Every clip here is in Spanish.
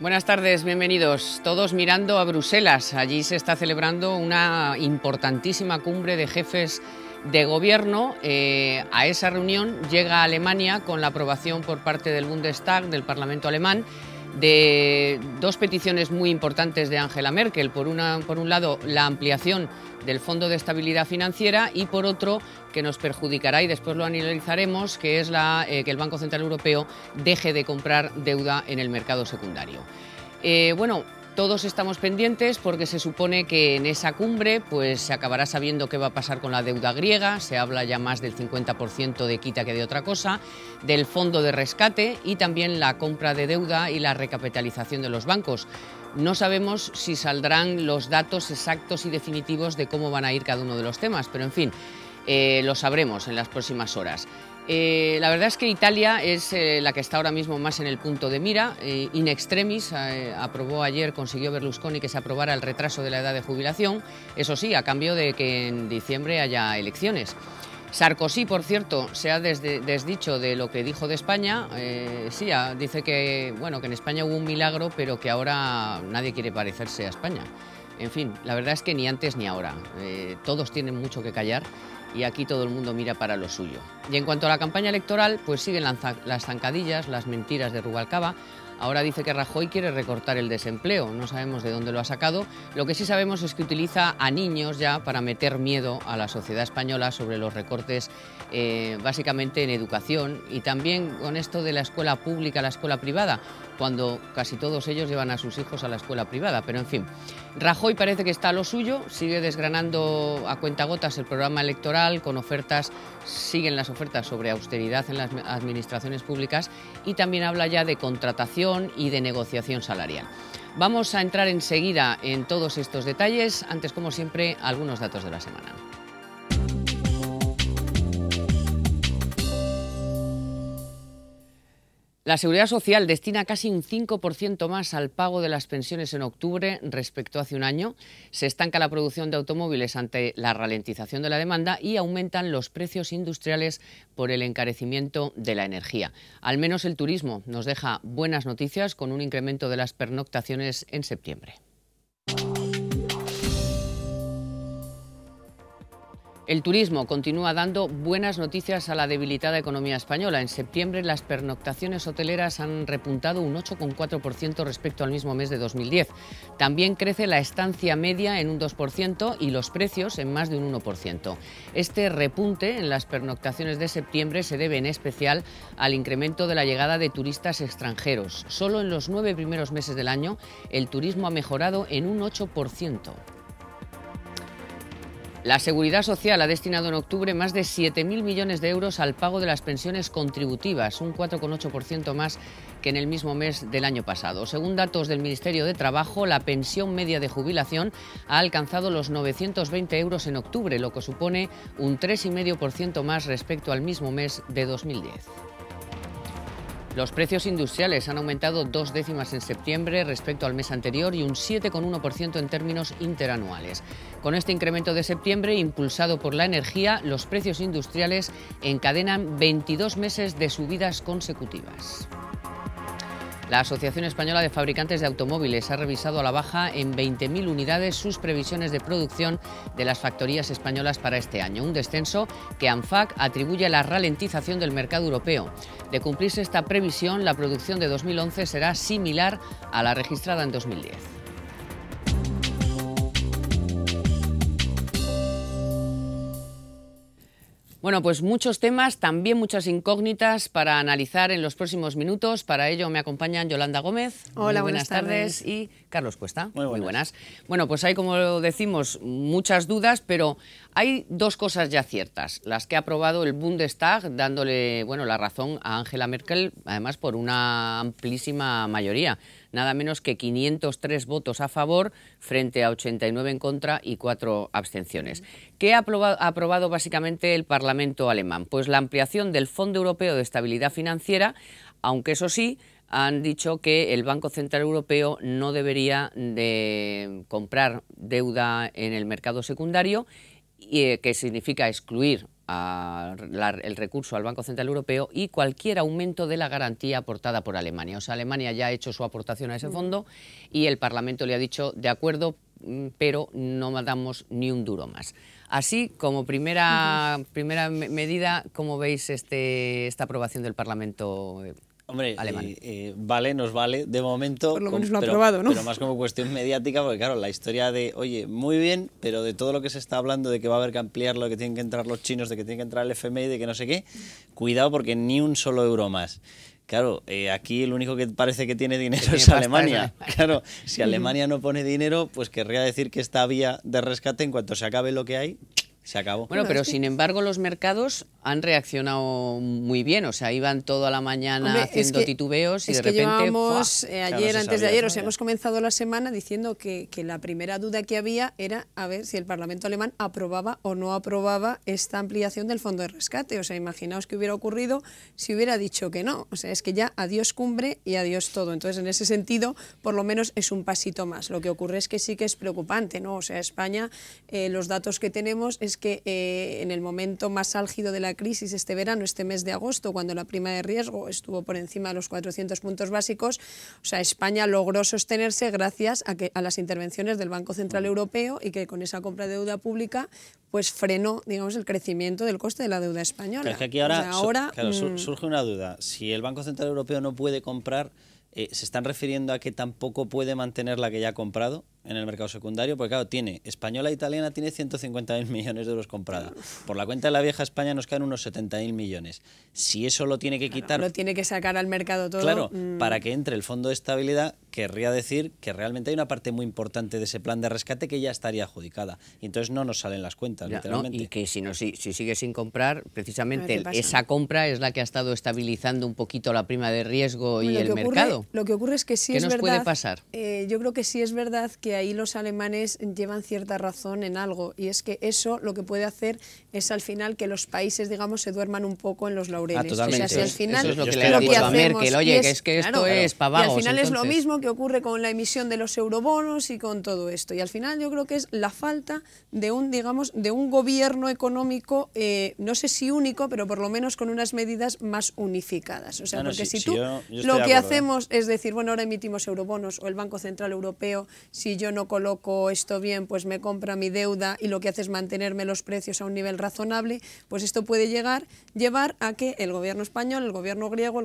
Buenas tardes, bienvenidos. Todos mirando a Bruselas. Allí se está celebrando una importantísima cumbre de jefes de gobierno. A esa reunión llega Alemania con la aprobación por parte del Bundestag, del Parlamento alemán, de dos peticiones muy importantes de Angela Merkel. Por un lado, la ampliación del Fondo de Estabilidad Financiera y por otro, que nos perjudicará, y después lo analizaremos, que es que el Banco Central Europeo deje de comprar deuda en el mercado secundario. Todos estamos pendientes porque se supone que en esa cumbre pues, se acabará sabiendo qué va a pasar con la deuda griega. Se habla ya más del 50% de quita que de otra cosa, del fondo de rescate y también la compra de deuda y la recapitalización de los bancos. No sabemos si saldrán los datos exactos y definitivos de cómo van a ir cada uno de los temas, pero en fin, lo sabremos en las próximas horas. La verdad es que Italia es la que está ahora mismo más en el punto de mira. In extremis, aprobó ayer, consiguió Berlusconi que se aprobara el retraso de la edad de jubilación, eso sí, a cambio de que en diciembre haya elecciones. Sarkozy, por cierto, se ha desdicho de lo que dijo de España. Dice que en España hubo un milagro, pero que ahora nadie quiere parecerse a España. En fin, la verdad es que ni antes ni ahora. Todos tienen mucho que callar y aquí todo el mundo mira para lo suyo. Y en cuanto a la campaña electoral, pues siguen las zancadillas, las mentiras de Rubalcaba. Ahora dice que Rajoy quiere recortar el desempleo, no sabemos de dónde lo ha sacado. Lo que sí sabemos es que utiliza a niños ya para meter miedo a la sociedad española sobre los recortes básicamente en educación y también con esto de la escuela pública a la escuela privada, cuando casi todos ellos llevan a sus hijos a la escuela privada. Pero en fin, Rajoy parece que está a lo suyo, sigue desgranando a cuentagotas el programa electoral con ofertas, siguen las ofertas sobre austeridad en las administraciones públicas y también habla ya de contratación y de negociación salarial. Vamos a entrar enseguida en todos estos detalles. Antes, como siempre, algunos datos de la semana. La Seguridad Social destina casi un 5% más al pago de las pensiones en octubre respecto a hace un año. Se estanca la producción de automóviles ante la ralentización de la demanda y aumentan los precios industriales por el encarecimiento de la energía. Al menos el turismo nos deja buenas noticias con un incremento de las pernoctaciones en septiembre. El turismo continúa dando buenas noticias a la debilitada economía española. En septiembre las pernoctaciones hoteleras han repuntado un 8,4% respecto al mismo mes de 2010. También crece la estancia media en un 2% y los precios en más de un 1%. Este repunte en las pernoctaciones de septiembre se debe en especial al incremento de la llegada de turistas extranjeros. Solo en los 9 primeros meses del año el turismo ha mejorado en un 8%. La Seguridad Social ha destinado en octubre más de 7.000 millones de euros al pago de las pensiones contributivas, un 4,8% más que en el mismo mes del año pasado. Según datos del Ministerio de Trabajo, la pensión media de jubilación ha alcanzado los 920 euros en octubre, lo que supone un 3,5% más respecto al mismo mes de 2010. Los precios industriales han aumentado 2 décimas en septiembre respecto al mes anterior y un 7,1% en términos interanuales. Con este incremento de septiembre, impulsado por la energía, los precios industriales encadenan 22 meses de subidas consecutivas. La Asociación Española de Fabricantes de Automóviles ha revisado a la baja en 20.000 unidades sus previsiones de producción de las factorías españolas para este año, un descenso que ANFAC atribuye a la ralentización del mercado europeo. De cumplirse esta previsión, la producción de 2011 será similar a la registrada en 2010. Bueno, pues muchos temas, también muchas incógnitas para analizar en los próximos minutos. Para ello me acompañan Yolanda Gómez. Hola, buenas tardes. Y Carlos Cuesta. Muy buenas. Bueno, pues hay, como decimos, muchas dudas, pero hay dos cosas ya ciertas. Las que ha aprobado el Bundestag, dándole la razón a Angela Merkel, además por una amplísima mayoría. Nada menos que 503 votos a favor frente a 89 en contra y 4 abstenciones. ¿Qué ha aprobado básicamente el Parlamento alemán? Pues la ampliación del Fondo Europeo de Estabilidad Financiera, aunque eso sí, han dicho que el Banco Central Europeo no debería de comprar deuda en el mercado secundario, que significa excluir el recurso al Banco Central Europeo y cualquier aumento de la garantía aportada por Alemania. O sea, Alemania ya ha hecho su aportación a ese fondo y el Parlamento le ha dicho, de acuerdo, pero no damos ni un duro más. Así, como primera medida, ¿cómo veis esta aprobación del Parlamento Hombre, alemán? vale, nos vale de momento. Por lo menos lo ha aprobado, ¿no? Pero más como cuestión mediática, porque claro, la historia de, oye, muy bien, pero de todo lo que se está hablando, de que va a haber que ampliarlo, de que tienen que entrar los chinos, de que tiene que entrar el FMI, de que no sé qué, cuidado porque ni un solo euro más. Claro, aquí el único que parece que tiene dinero es Alemania. Claro, si Alemania no pone dinero, pues querría decir que esta vía de rescate, en cuanto se acabe lo que hay, se acabó. Bueno, pero sin embargo los mercados han reaccionado muy bien, o sea, iban toda la mañana haciendo titubeos y de repente... Llevábamos ayer, antes de ayer, ¿no? hemos comenzado la semana diciendo que la primera duda que había era a ver si el Parlamento alemán aprobaba o no aprobaba esta ampliación del fondo de rescate. O sea, imaginaos qué hubiera ocurrido si hubiera dicho que no. O sea, es que ya adiós cumbre y adiós todo. Entonces, en ese sentido, por lo menos es un pasito más. Lo que ocurre es que sí que es preocupante, ¿no? O sea, España, los datos que tenemos es que en el momento más álgido de la crisis este verano, este mes de agosto, cuando la prima de riesgo estuvo por encima de los 400 puntos básicos, o sea, España logró sostenerse gracias a las intervenciones del Banco Central Europeo y que con esa compra de deuda pública pues frenó, digamos, el crecimiento del coste de la deuda española. Pero es que aquí ahora, surge una duda. Si el Banco Central Europeo no puede comprar, ¿se están refiriendo a que tampoco puede mantener la que ya ha comprado en el mercado secundario? Porque claro, española e italiana tiene 150.000 millones de euros comprada. Por la cuenta de la vieja España nos quedan unos 70.000 millones. Si eso lo tiene que quitar... Lo tiene que sacar al mercado todo. Claro, para que entre el fondo de estabilidad, querría decir que realmente hay una parte muy importante de ese plan de rescate que ya estaría adjudicada. Y entonces no nos salen las cuentas, Ya, literalmente. ¿no? Y que si sigue sin comprar, precisamente esa compra es la que ha estado estabilizando un poquito la prima de riesgo y el mercado. Lo que ocurre es que sí ¿Qué es nos verdad, puede pasar? Yo creo que sí es verdad que ahí los alemanes llevan cierta razón en algo, y es que eso lo que puede hacer es al final que los países, digamos, se duerman un poco en los laureles. Totalmente. O sea, si al final eso es lo que le ha dicho a Merkel, oye, que es que esto es para vagos. Y al final entonces... es lo mismo que ocurre con la emisión de los eurobonos y con todo esto. Y al final yo creo que es la falta de un, digamos, de un gobierno económico, no sé si único, pero por lo menos con unas medidas más unificadas. O sea, porque si tú lo que hacemos es decir, bueno, ahora emitimos eurobonos, o el Banco Central Europeo, si yo no coloco esto bien, pues me compra mi deuda y lo que hace es mantenerme los precios a un nivel razonable, pues esto puede llevar a que el gobierno español, el gobierno griego,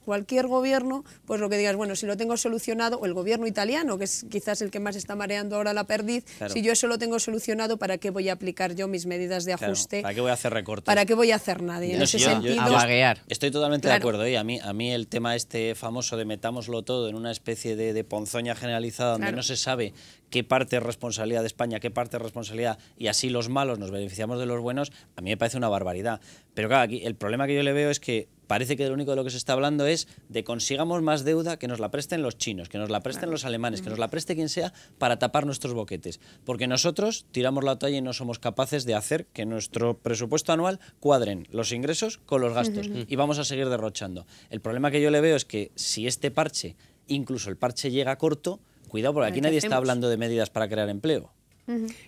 cualquier gobierno, pues lo que digas, bueno, si lo tengo solucionado, o el gobierno italiano, que es quizás el que más está mareando ahora la perdiz, si yo eso lo tengo solucionado, ¿para qué voy a aplicar yo mis medidas de ajuste? ¿Para qué voy a hacer recortes? ¿Para qué voy a hacer nada? Y en ese sentido... A vaguear. Estoy totalmente de acuerdo. A mí el tema este famoso de metámoslo todo en una especie de ponzoña generalizada donde no se sabe qué parte es responsabilidad de España, qué parte es responsabilidad, y así los malos nos beneficiamos de los buenos, a mí me parece una barbaridad. Pero claro, aquí el problema que yo le veo es que parece que lo único de lo que se está hablando es de consigamos más deuda, que nos la presten los chinos, que nos la presten los alemanes, que nos la preste quien sea para tapar nuestros boquetes. Porque nosotros tiramos la toalla y no somos capaces de hacer que nuestro presupuesto anual cuadren los ingresos con los gastos. Y vamos a seguir derrochando. El problema que yo le veo es que si este parche, incluso el parche llega corto, cuidado, porque aquí nadie está hablando de medidas para crear empleo.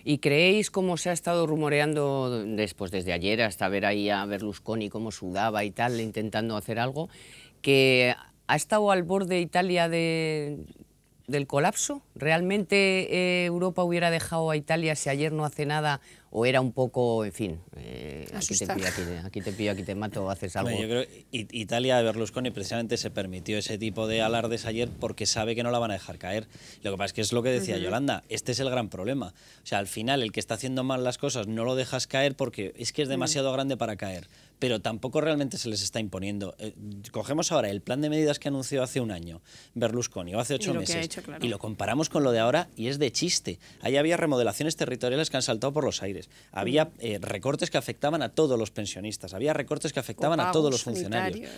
¿Y creéis, como se ha estado rumoreando desde ayer hasta ver ahí a Berlusconi cómo sudaba y tal, intentando hacer algo, que ha estado al borde Italia del colapso? ¿Realmente Europa hubiera dejado a Italia si ayer no hace nada? ¿O era un poco, en fin, aquí te pillo, aquí te mato, haces algo? Bueno, yo creo que Italia de Berlusconi precisamente se permitió ese tipo de alardes ayer porque sabe que no la van a dejar caer. Lo que pasa es que es lo que decía Yolanda, este es el gran problema. O sea, al final el que está haciendo mal las cosas no lo dejas caer porque es que es demasiado grande para caer, pero tampoco realmente se les está imponiendo. Cogemos ahora el plan de medidas que anunció hace un año Berlusconi o hace 8 meses y lo comparamos con lo de ahora y es de chiste. Ahí había remodelaciones territoriales que han saltado por los aires. Había recortes que afectaban a todos los pensionistas, había recortes que afectaban a todos los funcionarios,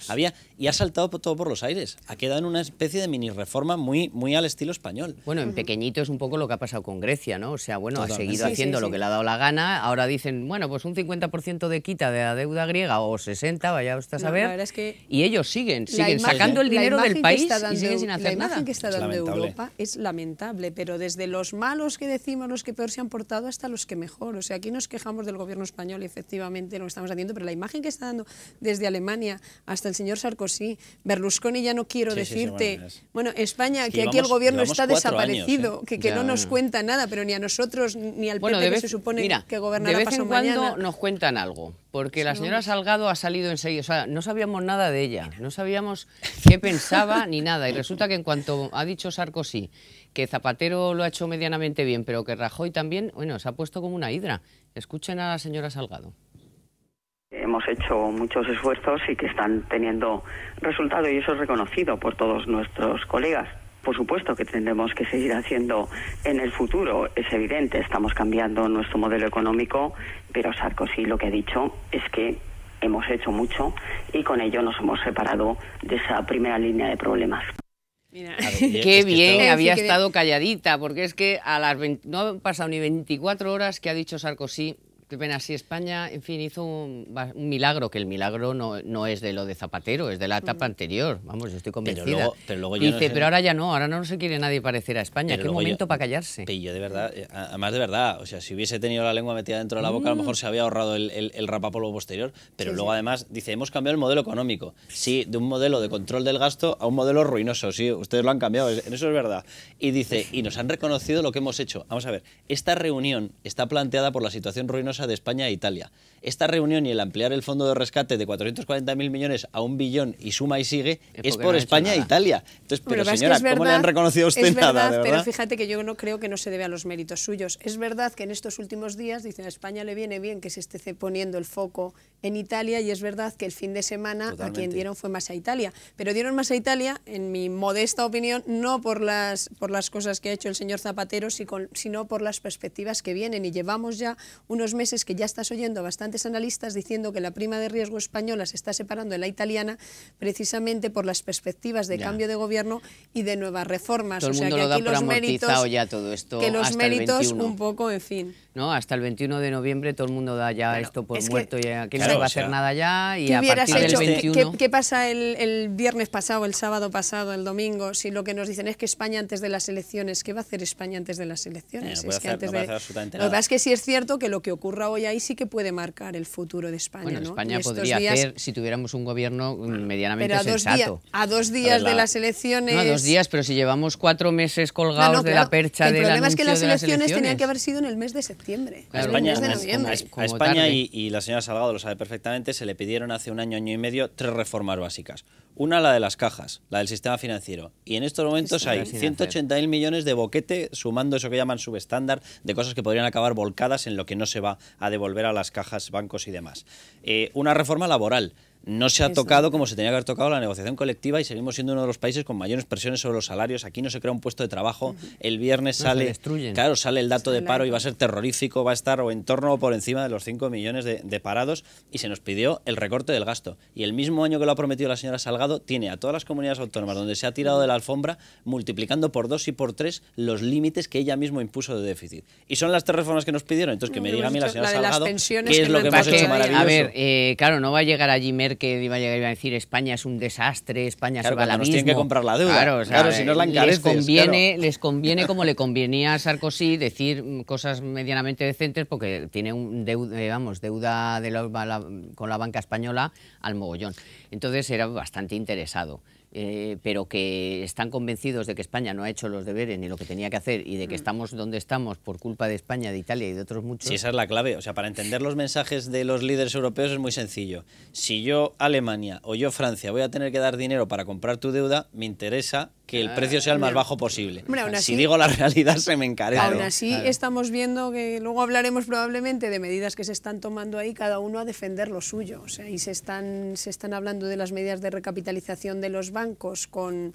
y ha saltado todo por los aires. Ha quedado en una especie de mini reforma muy al estilo español. Bueno, en pequeñito es un poco lo que ha pasado con Grecia, ¿no? O sea, bueno, ha seguido haciendo lo que le ha dado la gana. Ahora dicen, bueno, pues un 50% de quita de la deuda griega o 60, vaya usted a saber. La verdad es que y ellos siguen sacando el dinero del país y siguen sin hacer nada. La imagen que está dando Europa es lamentable, pero desde los malos que decimos, los que peor se han portado, hasta los que mejor. O sea, sea, aquí nos quejamos del gobierno español y efectivamente lo estamos haciendo, pero la imagen que está dando desde Alemania hasta el señor Sarkozy, Berlusconi, ya no quiero decirte, bueno, España, que aquí el gobierno está desaparecido, que no nos cuenta nada, pero ni a nosotros ni al PP, que se supone que gobernará pasado mañana. De vez en cuando nos cuentan algo, porque la señora Salgado ha salido enseguida, o sea, no sabíamos nada de ella, no sabíamos qué pensaba ni nada, y resulta que en cuanto ha dicho Sarkozy que Zapatero lo ha hecho medianamente bien, pero que Rajoy también, bueno, se ha puesto como una hidra. Escuchen a la señora Salgado. Hemos hecho muchos esfuerzos y que están teniendo resultado, y eso es reconocido por todos nuestros colegas. Por supuesto que tendremos que seguir haciendo en el futuro, es evidente, estamos cambiando nuestro modelo económico, pero Sarkozy lo que ha dicho es que hemos hecho mucho y con ello nos hemos separado de esa primera línea de problemas. Mira. Qué bien, había estado calladita, porque es que no han pasado ni 24 horas que ha dicho Sarkozy. Ven así, España, en fin, hizo un milagro, que el milagro no es de lo de Zapatero, es de la etapa anterior. Vamos, yo estoy convencida. Pero luego dice, no sé, pero ahora no se quiere nadie parecer a España. Qué momento para callarse. Pero yo de verdad, además de verdad, o sea, si hubiese tenido la lengua metida dentro de la boca, a lo mejor se había ahorrado el rapapolvo posterior. Pero luego además dice, hemos cambiado el modelo económico. Sí, de un modelo de control del gasto a un modelo ruinoso. Sí, ustedes lo han cambiado, en eso es verdad. Y dice, y nos han reconocido lo que hemos hecho. Vamos a ver, esta reunión está planteada por la situación ruinosa de España e Italia. Esta reunión y el ampliar el fondo de rescate de 440.000 millones a 1 billón y suma y sigue es por España e Italia. Entonces, pero señora, ¿cómo le han reconocido a usted nada? ¿De verdad? Pero fíjate que yo no creo que no se debe a los méritos suyos. Es verdad que en estos últimos días dicen a España le viene bien que se esté poniendo el foco en Italia, y es verdad que el fin de semana a quien dieron fue más a Italia. Pero dieron más a Italia, en mi modesta opinión, no por las cosas que ha hecho el señor Zapatero, sino por las perspectivas que vienen. Y llevamos ya unos meses que ya estás oyendo a bastantes analistas diciendo que la prima de riesgo española se está separando de la italiana precisamente por las perspectivas de cambio de gobierno y de nuevas reformas. Todo el mundo lo da por amortizado ya todo esto. Que los méritos 21. Un poco, en fin. No, hasta el 21 de noviembre todo el mundo da ya esto por muerto, y aquí no se va a hacer nada ya, y ¿qué a partir del 21... ¿Qué pasa el viernes pasado, el sábado pasado, el domingo? Si lo que nos dicen es que España antes de las elecciones, ¿qué va a hacer España antes de las elecciones? No puede hacer absolutamente nada. Lo que pasa es que sí es cierto que lo que ocurra hoy ahí sí que puede marcar el futuro de España. Bueno, ¿no? España podría hacer, si tuviéramos un gobierno medianamente sensato. A dos días de las elecciones... No, a 2 días, pero si llevamos 4 meses colgados de la percha del anuncio de las elecciones... El problema es que las elecciones tenían que haber sido en el mes de septiembre. Claro, a España, y la señora Salgado lo sabe perfectamente, se le pidieron hace un año y medio 3 reformas básicas. Una, la de las cajas, la del sistema financiero. Y en estos momentos hay 180.000 millones de boquete, sumando eso que llaman subestándar, de cosas que podrían acabar volcadas en lo que no se va a devolver a las cajas, bancos y demás. Una reforma laboral. No se ha tocado como se tenía que haber tocado la negociación colectiva, y seguimos siendo uno de los países con mayores presiones sobre los salarios. Aquí no se crea un puesto de trabajo. El viernes sale el dato de paro y va a ser terrorífico, va a estar o en torno o por encima de los 5 millones de parados, y se nos pidió el recorte del gasto. Y el mismo año que lo ha prometido la señora Salgado, tiene a todas las comunidades autónomas donde se ha tirado de la alfombra multiplicando por 2 y por 3 los límites que ella misma impuso de déficit. Y son las 3 reformas que nos pidieron. Entonces, que me diga a mí la señora Salgado qué es lo que hemos hecho maravilloso. A ver, claro, no va a llegar allí Merkel que iba a llegar y va a decir España es un desastre, España se va al abismo. Nos tienen que comprar la deuda. Claro, o sea, si no la encareces, les conviene como le convenía a Sarkozy decir cosas medianamente decentes, porque tiene deuda con la banca española al mogollón. Entonces era bastante interesado. Pero que están convencidos de que España no ha hecho los deberes ni lo que tenía que hacer, y de que estamos donde estamos por culpa de España, de Italia y de otros muchos. Sí, esa es la clave. O sea, para entender los mensajes de los líderes europeos es muy sencillo. Si yo, Alemania, o yo, Francia, voy a tener que dar dinero para comprar tu deuda, me interesa que el precio sea el más bajo posible. Hombre, si digo la realidad, se me encarece. Aún así, estamos viendo que luego hablaremos probablemente de medidas que se están tomando ahí, cada uno a defender lo suyo. O sea, y se están hablando de las medidas de recapitalización de los bancos con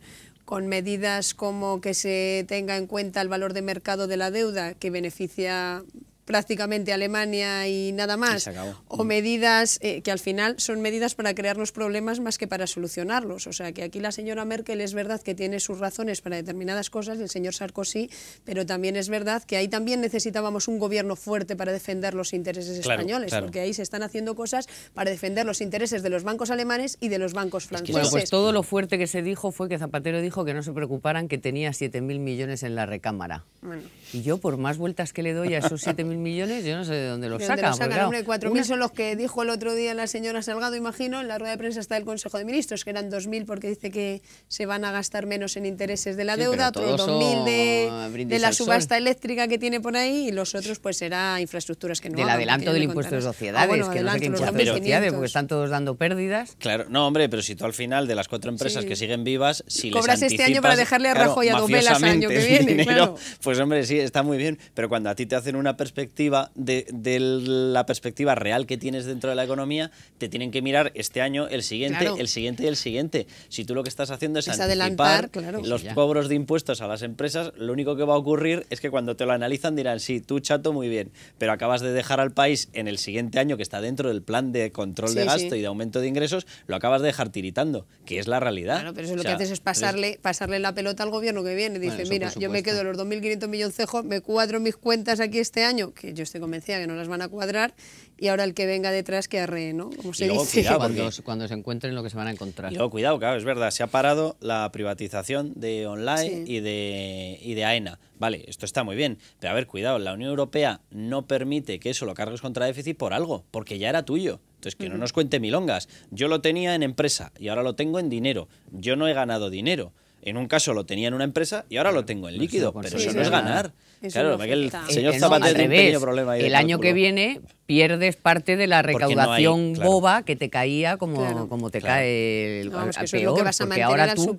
medidas como que se tenga en cuenta el valor de mercado de la deuda, que beneficia prácticamente Alemania y nada más, o medidas que al final son medidas para crearnos problemas más que para solucionarlos. O sea, que aquí la señora Merkel es verdad que tiene sus razones para determinadas cosas, y el señor Sarkozy, pero también es verdad que ahí también necesitábamos un gobierno fuerte para defender los intereses españoles, porque ahí se están haciendo cosas para defender los intereses de los bancos alemanes y de los bancos franceses. Bueno, pues todo lo fuerte que se dijo fue que Zapatero dijo que no se preocuparan, que tenía 7.000 millones en la recámara. Bueno. Y yo, por más vueltas que le doy a esos 7.000 millones, yo no sé de dónde los ¿De sacan. dónde los sacan? Hombre, 4.000 una... son los que dijo el otro día la señora Salgado, imagino, en la rueda de prensa está del Consejo de Ministros, que eran 2.000 porque dice que se van a gastar menos en intereses de la deuda, otros 2.000 de la subasta eléctrica que tiene por ahí, y los otros pues será infraestructuras que no del hagan, adelanto del impuesto de sociedades, bueno, que no sé qué impuesto de sociedades, porque están todos dando pérdidas. Claro, no, hombre, pero si tú al final de las 4 empresas que siguen vivas, si cobras les este año para dejarle a Rajoy a Domelas el año que viene, dinero, claro. pues hombre, sí, está muy bien, pero cuando a ti te hacen una perspectiva de la perspectiva real que tienes dentro de la economía, te tienen que mirar este año, el siguiente, claro, el siguiente y el siguiente. Si tú lo que estás haciendo es anticipar los cobros de impuestos a las empresas, lo único que va a ocurrir es que cuando te lo analizan dirán, sí, tú chato, muy bien, pero acabas de dejar al país en el siguiente año, que está dentro del plan de control de gasto y de aumento de ingresos, lo acabas de dejar tiritando, que es la realidad. Claro, pero eso lo que haces es pasarle la pelota al gobierno que viene. Dice, bueno, mira, yo me quedo los 2.500 milloncejos, me cuadro mis cuentas aquí este año, que yo estoy convencida que no las van a cuadrar, y ahora el que venga detrás que arree, ¿no? Como se dice. Cuidado, cuando se encuentren lo que se van a encontrar. Y luego, cuidado, claro, es verdad, se ha parado la privatización de Online y de AENA. Vale, esto está muy bien, pero a ver, cuidado, la Unión Europea no permite que eso lo cargues contra déficit por algo, porque ya era tuyo. Entonces, que no nos cuente milongas. Yo lo tenía en empresa y ahora lo tengo en dinero. Yo no he ganado dinero. En un caso lo tenía en una empresa y ahora lo tengo en líquido, pero eso no es ganar. Claro, el señor Zapatero tiene un pequeño problema ahí. El año que viene pierdes parte de la recaudación boba que te caía como te cae el peor, que vas a porque ahora tú,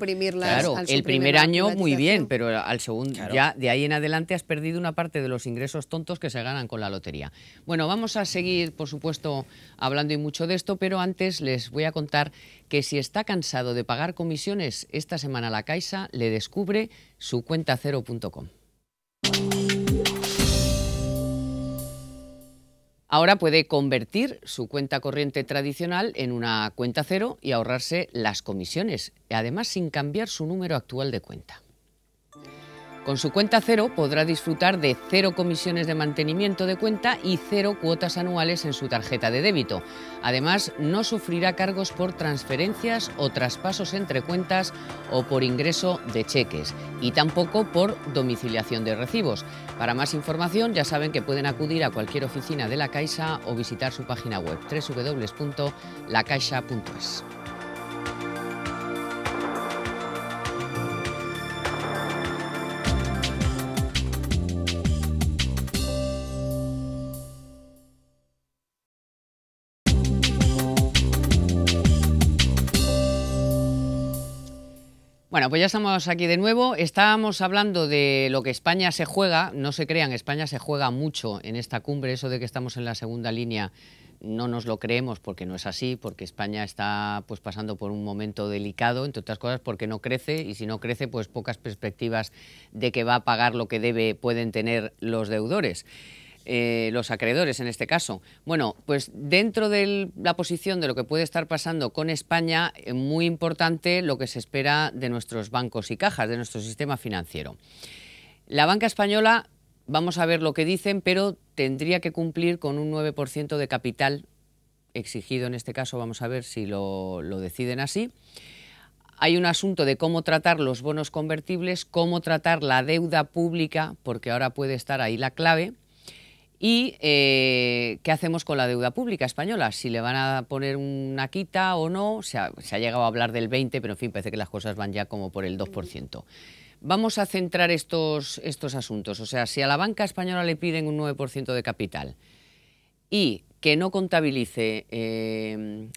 el primer año muy bien, pero al segundo ya de ahí en adelante has perdido una parte de los ingresos tontos que se ganan con la lotería. Bueno, vamos a seguir, por supuesto, hablando y mucho de esto, pero antes les voy a contar que si está cansado de pagar comisiones, esta semana la Caixa le descubre su cuentacero.com. Ahora puede convertir su cuenta corriente tradicional en una cuenta cero y ahorrarse las comisiones, además sin cambiar su número actual de cuenta. Con su cuenta cero podrá disfrutar de 0 comisiones de mantenimiento de cuenta y 0 cuotas anuales en su tarjeta de débito. Además, no sufrirá cargos por transferencias o traspasos entre cuentas o por ingreso de cheques y tampoco por domiciliación de recibos. Para más información ya saben que pueden acudir a cualquier oficina de la Caixa o visitar su página web www.lacaixa.es. Bueno, pues ya estamos aquí de nuevo. Estábamos hablando de lo que España se juega. No se crean, España se juega mucho en esta cumbre. Eso de que estamos en la segunda línea no nos lo creemos porque no es así, porque España está pues pasando por un momento delicado, entre otras cosas porque no crece, y si no crece, pues pocas perspectivas de que va a pagar lo que pueden tener los deudores. Los acreedores en este caso. Bueno, pues dentro de la posición de lo que puede estar pasando con España, muy importante lo que se espera de nuestros bancos y cajas, de nuestro sistema financiero. La banca española, vamos a ver lo que dicen, pero tendría que cumplir con un 9% de capital exigido en este caso, vamos a ver si lo deciden así. Hay un asunto de cómo tratar los bonos convertibles, cómo tratar la deuda pública, porque ahora puede estar ahí la clave. ¿Y qué hacemos con la deuda pública española? Si le van a poner una quita o no. Se ha llegado a hablar del 20%, pero en fin, parece que las cosas van ya como por el 2%. Vamos a centrar estos asuntos. O sea, si a la banca española le piden un 9% de capital y que no contabilice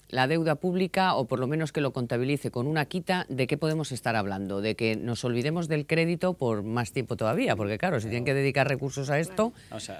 la deuda pública, o por lo menos que lo contabilice con una quita, ¿de qué podemos estar hablando? De que nos olvidemos del crédito por más tiempo todavía, porque claro, si tienen que dedicar recursos a esto,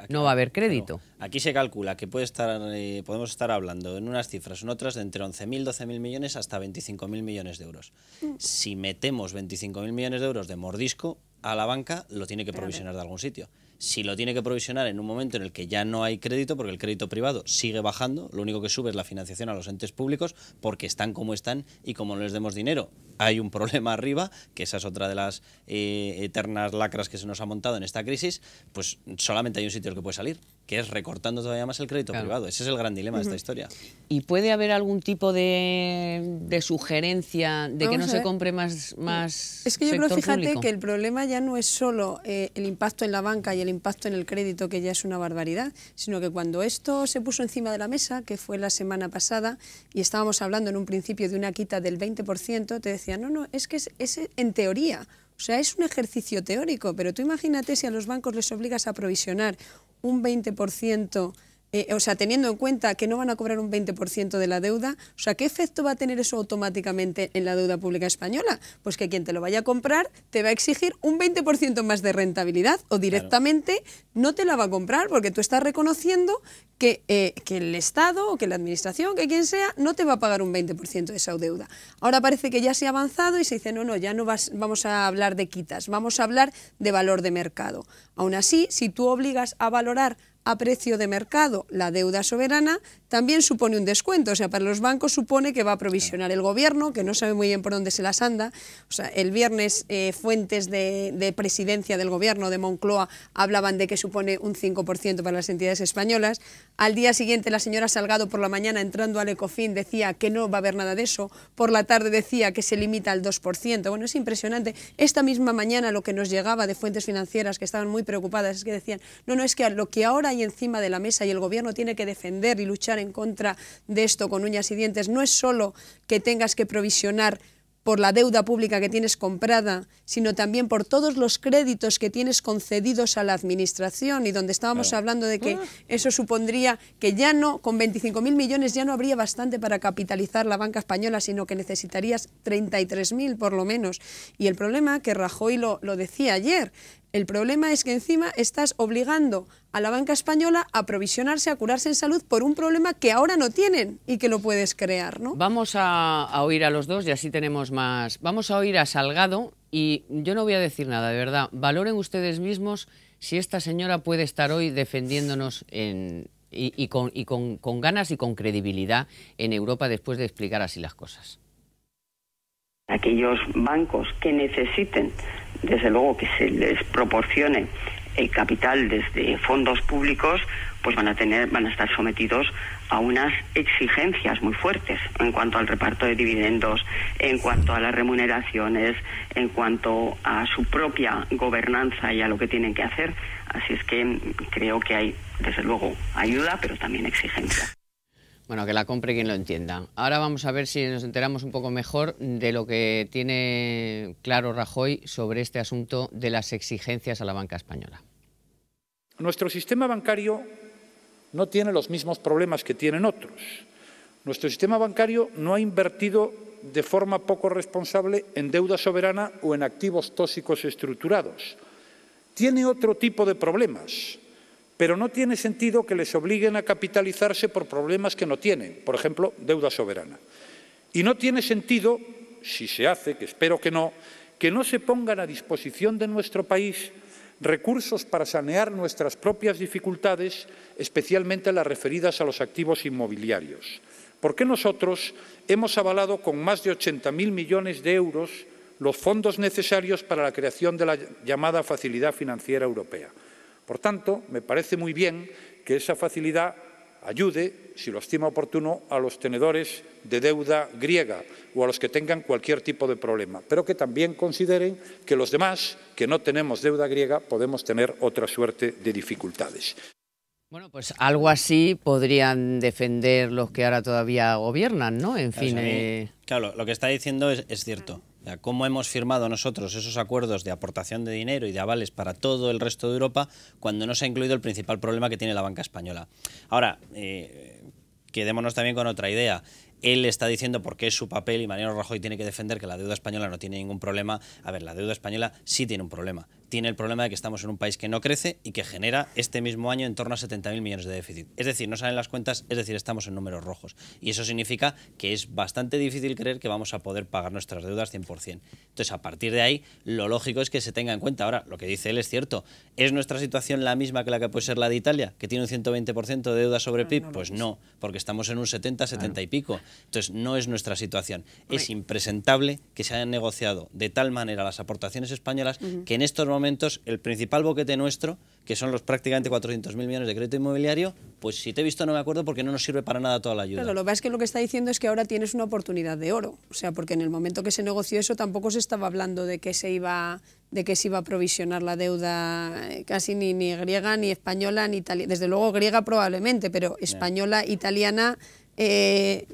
no va a haber crédito. Claro. Aquí se calcula que podemos estar hablando en unas cifras, en otras, de entre 11.000, 12.000 millones hasta 25.000 millones de euros. Si metemos 25.000 millones de euros de mordisco, a la banca lo tiene que provisionar de algún sitio. Si lo tiene que provisionar en un momento en el que ya no hay crédito, porque el crédito privado sigue bajando, lo único que sube es la financiación a los entes públicos, porque están como están y como no les demos dinero, hay un problema arriba, que esa es otra de las eternas lacras que se nos ha montado en esta crisis, pues solamente hay un sitio al que puede salir, que es recortando todavía más el crédito privado. Ese es el gran dilema de esta historia. ¿Y puede haber algún tipo de sugerencia de que no se compre más Es que yo creo, fíjate, público? que el problema ya no es solo el impacto en la banca y el impacto en el crédito, que ya es una barbaridad, sino que cuando esto se puso encima de la mesa, que fue la semana pasada, y estábamos hablando en un principio de una quita del 20%, te decían, no, es que es en teoría, o sea, es un ejercicio teórico, pero tú imagínate si a los bancos les obligas a provisionar un 20%, o sea, teniendo en cuenta que no van a cobrar un 20% de la deuda, o sea, ¿qué efecto va a tener eso automáticamente en la deuda pública española? Pues que quien te lo vaya a comprar te va a exigir un 20% más de rentabilidad o directamente no te la va a comprar porque tú estás reconociendo que el Estado o que la Administración, que quien sea, no te va a pagar un 20% de esa deuda. Ahora parece que ya se ha avanzado y se dice, no, ya no vamos a hablar de quitas, vamos a hablar de valor de mercado. Aún así, si tú obligas a valorar a precio de mercado la deuda soberana, también supone un descuento. O sea, para los bancos supone que va a provisionar el gobierno, que no sabe muy bien por dónde se las anda. O sea, el viernes fuentes de presidencia del gobierno de Moncloa hablaban de que supone un 5% para las entidades españolas. Al día siguiente la señora Salgado por la mañana entrando al Ecofin decía que no va a haber nada de eso. Por la tarde decía que se limita al 2%. Bueno, es impresionante. Esta misma mañana lo que nos llegaba de fuentes financieras que estaban muy preocupadas es que decían, no, es que lo que ahora hay encima de la mesa y el gobierno tiene que defender y luchar en contra de esto con uñas y dientes, no es solo que tengas que provisionar por la deuda pública que tienes comprada, sino también por todos los créditos que tienes concedidos a la Administración, y donde estábamos hablando de que eso supondría que ya no, con 25.000 millones ya no habría bastante para capitalizar la banca española, sino que necesitarías 33.000 por lo menos. Y el problema, que Rajoy lo decía ayer, el problema es que encima estás obligando a la banca española a provisionarse, a curarse en salud por un problema que ahora no tienen y que lo puedes crear, ¿no? Vamos a oír a los dos y así tenemos más. Vamos a oír a Salgado y yo no voy a decir nada, de verdad. Valoren ustedes mismos si esta señora puede estar hoy defendiéndonos con ganas y con credibilidad en Europa después de explicar así las cosas. Aquellos bancos que necesiten, desde luego, que se les proporcione el capital desde fondos públicos, pues van a estar sometidos a unas exigencias muy fuertes en cuanto al reparto de dividendos, en cuanto a las remuneraciones, en cuanto a su propia gobernanza y a lo que tienen que hacer. Así es que creo que hay, desde luego, ayuda, pero también exigencia. Bueno, que la compre quien lo entienda. Ahora vamos a ver si nos enteramos un poco mejor de lo que tiene claro Rajoy sobre este asunto de las exigencias a la banca española. Nuestro sistema bancario no tiene los mismos problemas que tienen otros. Nuestro sistema bancario no ha invertido de forma poco responsable en deuda soberana o en activos tóxicos estructurados. Tiene otro tipo de problemas, pero no tiene sentido que les obliguen a capitalizarse por problemas que no tienen, por ejemplo, deuda soberana. Y no tiene sentido, si se hace, que espero que no se pongan a disposición de nuestro país recursos para sanear nuestras propias dificultades, especialmente las referidas a los activos inmobiliarios. Porque nosotros hemos avalado con más de 80.000 millones de euros los fondos necesarios para la creación de la llamada Facilidad Financiera Europea. Por tanto, me parece muy bien que esa facilidad ayude, si lo estima oportuno, a los tenedores de deuda griega o a los que tengan cualquier tipo de problema, pero que también consideren que los demás, que no tenemos deuda griega, podemos tener otra suerte de dificultades. Bueno, pues algo así podrían defender los que ahora todavía gobiernan, ¿no? En fin... Claro, lo que está diciendo es cierto. Cómo hemos firmado nosotros esos acuerdos de aportación de dinero y de avales para todo el resto de Europa cuando no se ha incluido el principal problema que tiene la banca española. Ahora, quedémonos también con otra idea. Él está diciendo porque es su papel y Mariano Rajoy tiene que defender que la deuda española no tiene ningún problema. A ver, la deuda española sí tiene un problema. Tiene el problema de que estamos en un país que no crece y que genera este mismo año en torno a 70.000 millones de déficit. Es decir, no salen las cuentas, es decir, estamos en números rojos. Y eso significa que es bastante difícil creer que vamos a poder pagar nuestras deudas 100%. Entonces, a partir de ahí, lo lógico es que se tenga en cuenta. Ahora, lo que dice él es cierto. ¿Es nuestra situación la misma que la que puede ser la de Italia, que tiene un 120% de deuda sobre PIB? Pues no, porque estamos en un 70, 70 y pico. Entonces, no es nuestra situación. Es impresentable que se hayan negociado de tal manera las aportaciones españolas que en estos momentos momentos el principal boquete nuestro, que son los prácticamente 400.000 millones de crédito inmobiliario, pues si te he visto no me acuerdo porque no nos sirve para nada toda la ayuda. Claro, lo que pasa es que lo que está diciendo es que ahora tienes una oportunidad de oro, o sea, porque en el momento que se negoció eso tampoco se estaba hablando de que se iba a provisionar la deuda casi ni griega, ni española, ni italiana, desde luego griega probablemente, pero española, italiana...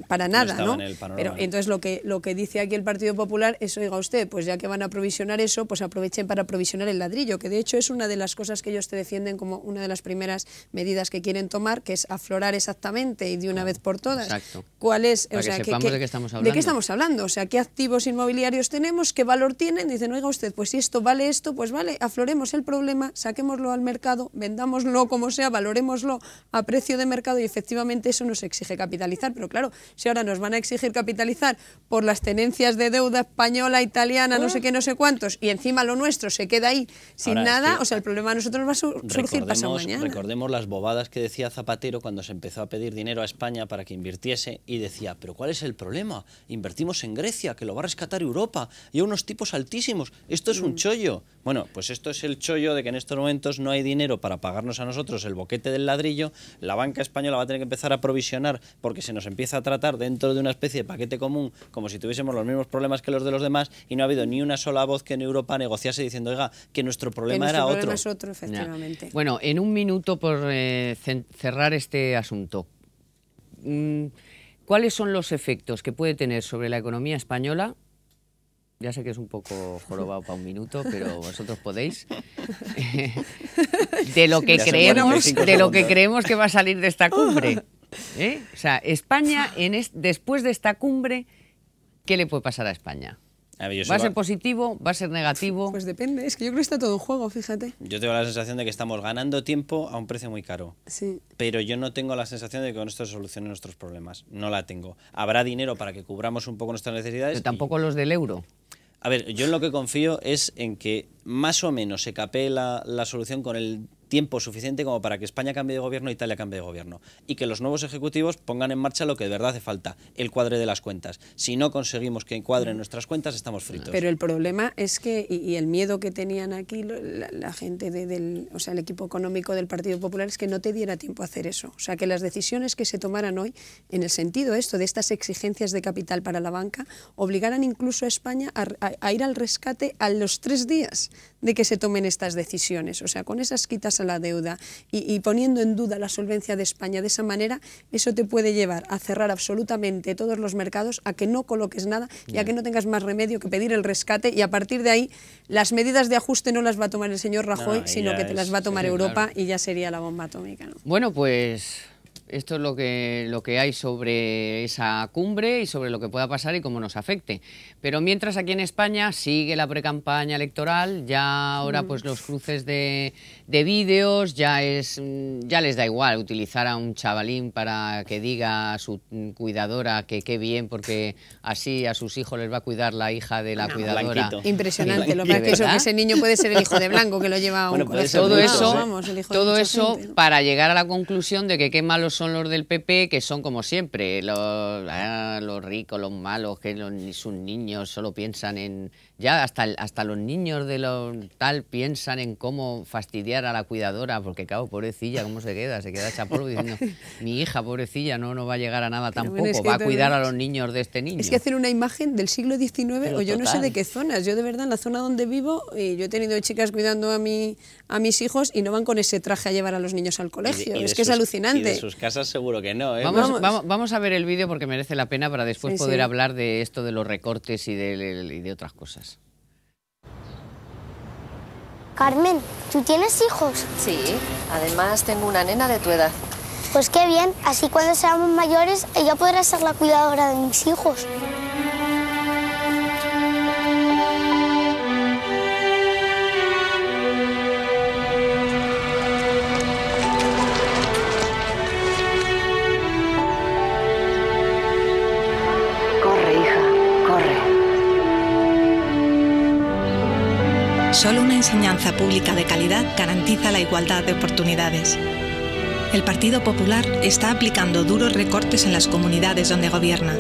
para nada, ¿no? Pero entonces lo que dice aquí el Partido Popular es, oiga usted, pues ya que van a provisionar eso, pues aprovechen para provisionar el ladrillo, que de hecho es una de las cosas que ellos te defienden como una de las primeras medidas que quieren tomar, que es aflorar exactamente y de una vez por todas. Exacto. ¿Cuál es? Para o sea, que sepamos de qué estamos hablando. ¿De qué estamos hablando? O sea, ¿qué activos inmobiliarios tenemos? ¿Qué valor tienen? Dicen, oiga usted, pues si esto vale esto, pues vale, afloremos el problema, saquémoslo al mercado, vendámoslo como sea, valorémoslo a precio de mercado y efectivamente eso nos exige capitalizar. Pero claro, si ahora nos van a exigir capitalizar por las tenencias de deuda española, italiana, no sé qué, no sé cuántos, y encima lo nuestro se queda ahí sin nada, es que, o sea, el problema a nosotros nos va a surgir pasado mañana. Recordemos las bobadas que decía Zapatero cuando se empezó a pedir dinero a España para que invirtiese y decía, pero ¿cuál es el problema? Invertimos en Grecia, que lo va a rescatar Europa, y a unos tipos altísimos, esto es un chollo. Bueno, pues esto es el chollo de que en estos momentos no hay dinero para pagarnos a nosotros el boquete del ladrillo, la banca española va a tener que empezar a provisionar porque se nos empieza a tratar dentro de una especie de paquete común como si tuviésemos los mismos problemas que los de los demás y no ha habido ni una sola voz que en Europa negociase diciendo, oiga, que nuestro problema era otro. Es otro, efectivamente. Ya. Bueno, en un minuto por cerrar este asunto, ¿cuáles son los efectos que puede tener sobre la economía española? Ya sé que es un poco jorobado para un minuto, pero vosotros podéis. De lo que creemos que va a salir de esta cumbre. O sea, España, después de esta cumbre, ¿qué le puede pasar a España? ¿Va a ser positivo? ¿Va a ser negativo? Pues depende, es que yo creo que está todo en juego, fíjate. Yo tengo la sensación de que estamos ganando tiempo a un precio muy caro. Sí. Pero yo no tengo la sensación de que con esto se solucionen nuestros problemas. No la tengo. Habrá dinero para que cubramos un poco nuestras necesidades. Pero tampoco los del euro. A ver, yo en lo que confío es en que más o menos se capee la solución con el tiempo suficiente como para que España cambie de gobierno e Italia cambie de gobierno. Y que los nuevos ejecutivos pongan en marcha lo que de verdad hace falta, el cuadre de las cuentas. Si no conseguimos que encuadren nuestras cuentas, estamos fritos. Pero el problema es que, y el miedo que tenían aquí la gente o sea, el equipo económico del Partido Popular, es que no te diera tiempo a hacer eso. O sea, que las decisiones que se tomaran hoy, en el sentido de estas exigencias de capital para la banca, obligaran incluso a España a ir al rescate a los 3 días de que se tomen estas decisiones. O sea, con esas quitas a la deuda y poniendo en duda la solvencia de España de esa manera, eso te puede llevar a cerrar absolutamente todos los mercados, a que no coloques nada y a que no tengas más remedio que pedir el rescate, y a partir de ahí las medidas de ajuste no las va a tomar el señor Rajoy, sino que te las va a tomar Europa, claro. Y ya sería la bomba atómica, ¿no? Bueno, pues esto es lo que hay sobre esa cumbre y sobre lo que pueda pasar y cómo nos afecte. Pero mientras aquí en España sigue la precampaña electoral, ya ahora pues los cruces de vídeos, ya les da igual utilizar a un chavalín para que diga a su cuidadora que qué bien, porque así a sus hijos les va a cuidar la hija de la cuidadora. Blanquito. Impresionante, lo que ese niño puede ser el hijo de Blanco, que lo lleva a un colegio. Todo eso para llegar a la conclusión de que qué malos son los del PP, que son como siempre, los ricos, los malos, que sus niños solo piensan en... Ya hasta los niños de los tal piensan en cómo fastidiar a la cuidadora, porque claro, pobrecilla, ¿cómo se queda? Se queda hecha polvo diciendo, mi hija, pobrecilla, no va a llegar a nada tampoco, bueno, es que va a cuidar a los niños de este niño. Es que hacen una imagen del siglo XIX, pero o yo total. No sé de qué zonas. Yo de verdad, en la zona donde vivo, yo he tenido chicas cuidando a mis hijos y no van con ese traje a llevar a los niños al colegio. Es que es alucinante. Y de sus casas seguro que no, ¿eh? Vamos a ver el vídeo porque merece la pena para después poder hablar de esto de los recortes y de otras cosas. Carmen, ¿tú tienes hijos? Sí, además tengo una nena de tu edad. Pues qué bien, así cuando seamos mayores ella podrá ser la cuidadora de mis hijos. Corre, hija, corre. Solo una enseñanza pública de calidad garantiza la igualdad de oportunidades. El Partido Popular está aplicando duros recortes en las comunidades donde gobierna,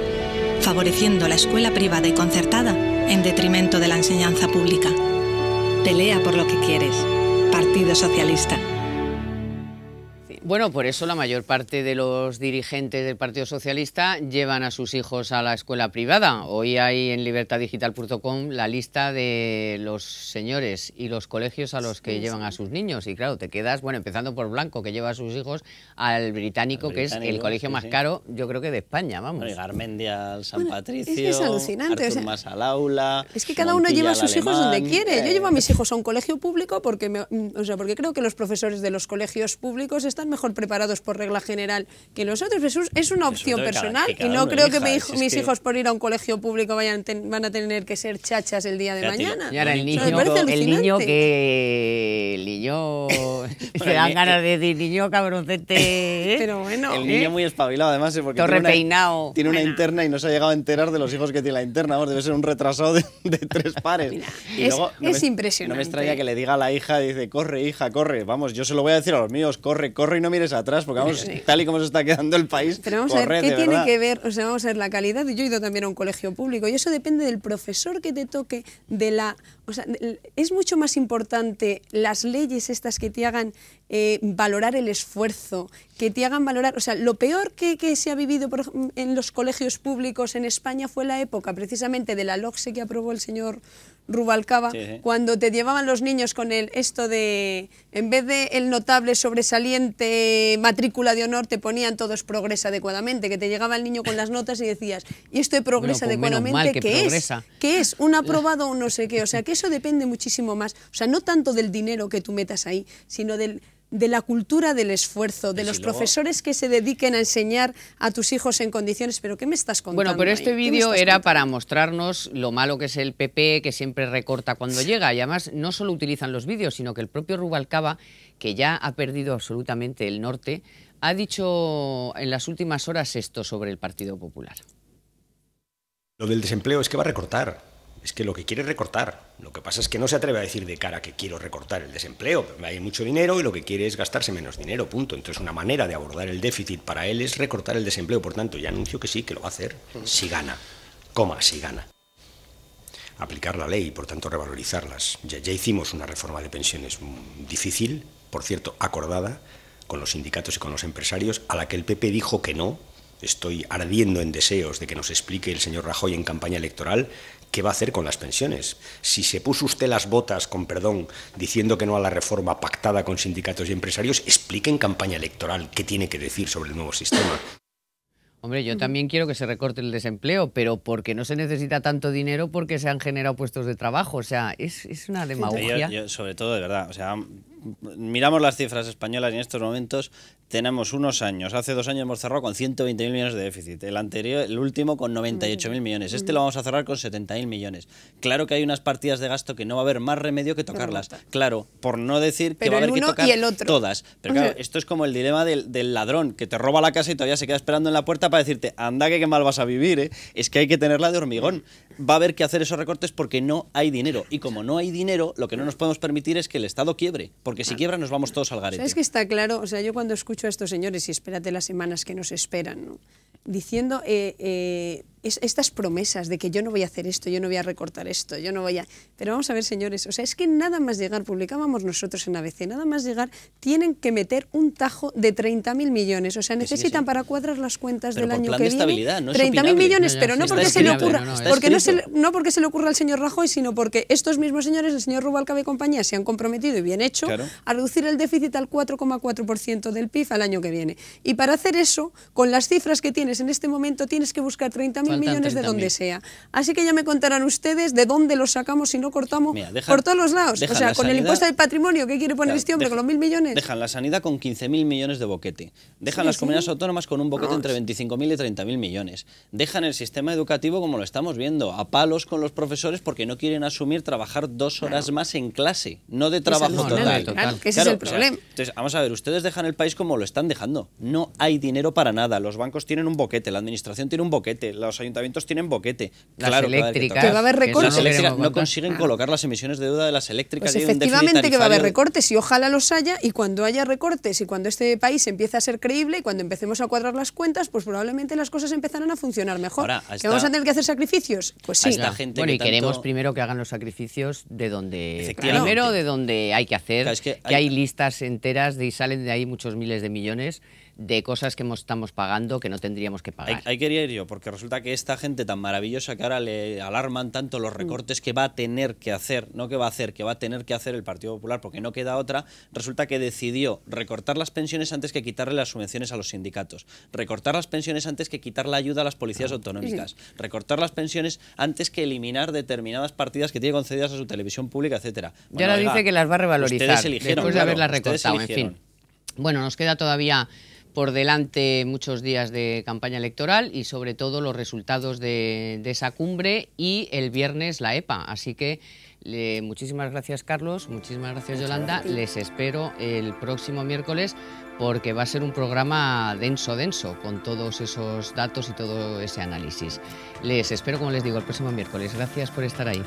favoreciendo la escuela privada y concertada en detrimento de la enseñanza pública. Pelea por lo que quieres. Partido Socialista. Bueno, por eso la mayor parte de los dirigentes del Partido Socialista llevan a sus hijos a la escuela privada. Hoy hay en libertaddigital.com la lista de los señores y los colegios a los que llevan a sus niños. Y claro, te quedas, bueno, empezando por Blanco, que lleva a sus hijos al Británico, que es el colegio más caro, yo creo que de España, vamos. Bueno, y Garmendia al San Patricio, es alucinante, Artur Mas al aula. Es que cada uno lleva a sus hijos donde quiere. Yo llevo a mis hijos a un colegio público porque creo que los profesores de los colegios públicos están mejor preparados por regla general que los otros. Es una opción personal y no creo que mis hijos por ir a un colegio público van a tener que ser chachas el día de mañana. Y ahora el niño se dan ganas de decir niño cabroncete. Pero bueno. El niño muy espabilado además, porque tiene una interna y no se ha llegado a enterar de los hijos que tiene la interna. Vamos, debe ser un retrasado de 3 pares. Mira, y luego, es impresionante. No me extraña que le diga a la hija, dice, corre hija, corre. Vamos, yo se lo voy a decir a los míos, corre, corre y no mires atrás, porque vamos, tal y como se está quedando el país. Pero vamos a ver, ¿qué tiene que ver? O sea, vamos a ver la calidad. Yo he ido también a un colegio público y eso depende del profesor que te toque, es mucho más importante las leyes estas que te hagan valorar el esfuerzo, que te hagan valorar, o sea, lo peor que se ha vivido en los colegios públicos en España fue la época precisamente de la LOGSE que aprobó el señor Rubalcaba, cuando te llevaban los niños con esto de, en vez de el notable sobresaliente matrícula de honor, te ponían todos progresa adecuadamente, que te llegaba el niño con las notas y decías, ¿y esto de progresa adecuadamente qué es? ¿Qué es? ¿Un aprobado o no sé qué? O sea, que eso depende muchísimo más, o sea, no tanto del dinero que tú metas ahí, sino de la cultura del esfuerzo, de los profesores que se dediquen a enseñar a tus hijos en condiciones. ¿Pero qué me estás contando? Bueno, pero este vídeo era para mostrarnos lo malo que es el PP, que siempre recorta cuando llega. Y además no solo utilizan los vídeos, sino que el propio Rubalcaba, que ya ha perdido absolutamente el norte, ha dicho en las últimas horas esto sobre el Partido Popular. Lo del desempleo es que va a recortar. Es que lo que quiere es recortar. Lo que pasa es que no se atreve a decir de cara que quiero recortar el desempleo. Hay mucho dinero y lo que quiere es gastarse menos dinero, punto. Entonces una manera de abordar el déficit para él es recortar el desempleo. Por tanto, ya anuncio que sí, que lo va a hacer si gana. Si gana. Aplicar la ley y por tanto revalorizarlas. Ya hicimos una reforma de pensiones difícil, por cierto, acordada con los sindicatos y con los empresarios, a la que el PP dijo que no. Estoy ardiendo en deseos de que nos explique el señor Rajoy en campaña electoral qué va a hacer con las pensiones. Si se puso usted las botas, con perdón, diciendo que no a la reforma pactada con sindicatos y empresarios, explique en campaña electoral qué tiene que decir sobre el nuevo sistema. Hombre, yo también quiero que se recorte el desempleo, pero porque no se necesita tanto dinero porque se han generado puestos de trabajo. O sea, es una demagogia. Yo, sobre todo, de verdad, o sea, miramos las cifras españolas y en estos momentos tenemos unos años. Hace 2 años hemos cerrado con 120.000 millones de déficit. El último con 98.000 millones. Este lo vamos a cerrar con 70.000 millones. Claro que hay unas partidas de gasto que no va a haber más remedio que tocarlas. Claro, por no decir que va a haber que tocar todas. Pero claro, esto es como el dilema del ladrón que te roba la casa y todavía se queda esperando en la puerta para decirte, anda que qué mal vas a vivir, ¿eh? Es que hay que tenerla de hormigón. Va a haber que hacer esos recortes porque no hay dinero. Y como no hay dinero, lo que no nos podemos permitir es que el Estado quiebre. Porque si quiebra nos vamos todos al garete. Es que está claro, o sea, yo cuando escucho a estos señores, y espérate las semanas que nos esperan, ¿no?, diciendo estas promesas de que yo no voy a hacer esto, yo no voy a recortar esto, yo no voy a... Pero vamos a ver, señores, o sea, es que nada más llegar, publicábamos nosotros en ABC, nada más llegar, tienen que meter un tajo de 30.000 millones, o sea, necesitan para cuadrar las cuentas del año que viene, no 30.000 millones, pero no porque se le ocurra, no porque se le ocurra al señor Rajoy, sino porque estos mismos señores, el señor Rubalcaba y compañía, se han comprometido, y bien hecho, a reducir el déficit al 4,4% del PIB al año que viene. Y para hacer eso, con las cifras que tienes en este momento, tienes que buscar 30.000 millones de donde sea. Así que ya me contarán ustedes de dónde los sacamos si no cortamos. Mira, por todos los lados. O sea, con el impuesto del patrimonio que quiere poner este hombre con los 1.000 millones. Dejan la sanidad con 15.000 millones de boquete. Dejan las comunidades autónomas con un boquete entre 25.000 y 30.000 millones. Dejan el sistema educativo como lo estamos viendo, a palos con los profesores porque no quieren asumir trabajar 2 horas más en clase, no de trabajo total. Claro, que ese es el problema. Entonces, vamos a ver, ustedes dejan el país como lo están dejando. No hay dinero para nada. Los bancos tienen un boquete, la administración tiene un boquete, los los ayuntamientos tienen boquete. Las claro, eléctricas, que va a haber recortes. Las eléctricas no consiguen colocar las emisiones de deuda de las eléctricas. Pues efectivamente que va a haber recortes y ojalá los haya, y cuando haya recortes y cuando este país empiece a ser creíble y cuando empecemos a cuadrar las cuentas, pues probablemente las cosas empezarán a funcionar mejor. Ahora, ¿Que vamos a tener que hacer sacrificios? Pues sí. Bueno, y queremos primero que hagan los sacrificios de donde hay que hacer, claro, que hay listas enteras y salen de ahí muchos miles de millones de cosas que estamos pagando que no tendríamos que pagar. Ahí quería ir yo, porque resulta que esta gente tan maravillosa que ahora le alarman tanto los recortes que va a tener que hacer, no que va a hacer, que va a tener que hacer el Partido Popular porque no queda otra, resulta que decidió recortar las pensiones antes que quitarle las subvenciones a los sindicatos, recortar las pensiones antes que quitar la ayuda a las policías autonómicas, recortar las pensiones antes que eliminar determinadas partidas que tiene concedidas a su televisión pública, etcétera. Bueno, y ahora dice que las va a revalorizar después de haberlas recortado, en fin. Bueno, nos queda todavía por delante muchos días de campaña electoral y sobre todo los resultados de esa cumbre y el viernes la EPA. Así que muchísimas gracias, Carlos, muchísimas gracias, Yolanda. Les espero el próximo miércoles porque va a ser un programa denso, con todos esos datos y todo ese análisis. Les espero, como les digo, el próximo miércoles. Gracias por estar ahí.